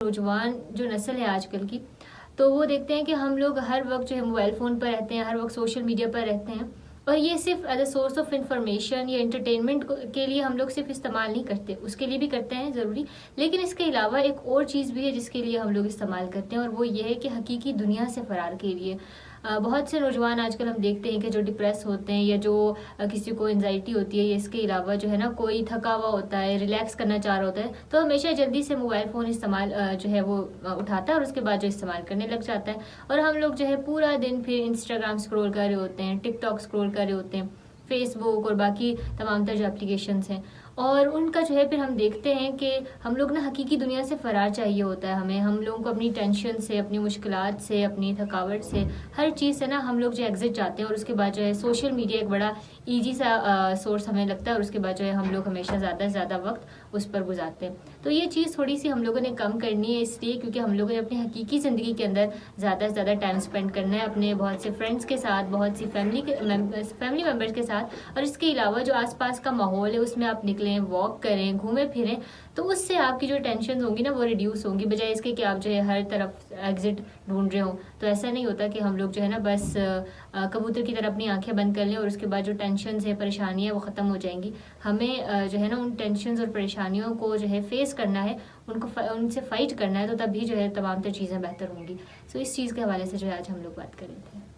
نوجوان جو نسل ہے آج کل کی، تو وہ دیکھتے ہیں کہ ہم لوگ ہر وقت جو ہے موبائل فون پر رہتے ہیں، ہر وقت سوشل میڈیا پر رہتے ہیں، اور یہ صرف as a source of information یا انٹرٹینمنٹ کے لیے ہم لوگ صرف استعمال نہیں کرتے، اس کے لیے بھی کرتے ہیں ضروری، لیکن اس کے علاوہ ایک اور چیز بھی ہے جس کے لیے ہم لوگ استعمال کرتے ہیں، اور وہ یہ ہے کہ حقیقی دنیا سے فرار کے لیے۔ بہت سے نوجوان آج کل ہم دیکھتے ہیں کہ جو ڈپریس ہوتے ہیں یا جو کسی کو انزائٹی ہوتی ہے، یا اس کے علاوہ جو ہے نا کوئی تھکا ہوا ہوتا ہے، ریلیکس کرنا چاہ رہا ہوتا ہے، تو ہمیشہ جلدی سے موبائل فون استعمال جو ہے وہ اٹھاتا ہے اور اس کے بعد جو استعمال کرنے لگ جاتا ہے، اور ہم لوگ جو ہے پورا دن پھر انسٹاگرام اسکرول کر رہے ہوتے ہیں، ٹک ٹاک اسکرول کر رہے ہوتے ہیں، فیس بک اور باقی تمام تر جو اپلیکیشنس ہیں، اور ان کا جو ہے پھر ہم دیکھتے ہیں کہ ہم لوگ نا حقیقی دنیا سے فرار چاہیے ہوتا ہے ہمیں، ہم لوگوں کو اپنی ٹینشن سے، اپنی مشکلات سے، اپنی تھکاوٹ سے، ہر چیز سے نا ہم لوگ جو ایگزٹ چاہتے ہیں، اور اس کے بعد جو ہے سوشل میڈیا ایک بڑا ایزی سا سورس ہمیں لگتا ہے، اور اس کے بعد جو ہے ہم لوگ ہمیشہ زیادہ سے زیادہ وقت اس پر گزارتے ہیں۔ تو یہ چیز تھوڑی سی ہم لوگوں نے کم کرنی ہے، اس لیے کیونکہ ہم لوگوں نے اپنی حقیقی زندگی کے اندر زیادہ سے زیادہ ٹائم اسپینڈ کرنا ہے اپنے بہت سے فرینڈس کے ساتھ، بہت سی فیملی ممبرس کے ساتھ، اور اس کے علاوہ جو آس پاس کا ماحول ہے اس میں آپ نکلیں، واک کریں، گھومیں پھریں، تو اس سے آپ کی جو ٹینشن ہوں گی نا وہ ریڈیوس ہوں گی، بجائے اس کے کہ آپ جو ہے ہر طرف ایگزٹ ڈھونڈ رہے ہوں۔ تو ایسا نہیں ہوتا کہ ہم لوگ جو ہے نا بس کبوتر کی طرح اپنی آنکھیں بند کر لیں اور اس کے بعد جو ٹینشنز ہے، پریشانیاں وہ ختم ہو جائیں گی۔ ہمیں جو ہے نا ان ٹینشنز اور پریشانیوں کو جو ہے فیس کرنا ہے، ان سے فائٹ کرنا ہے، تو تب بھی جو ہے تمام تر چیزیں بہتر ہوں گی۔ سو اس چیز کے حوالے سے جو ہے آج ہم لوگ بات کر رہے تھے۔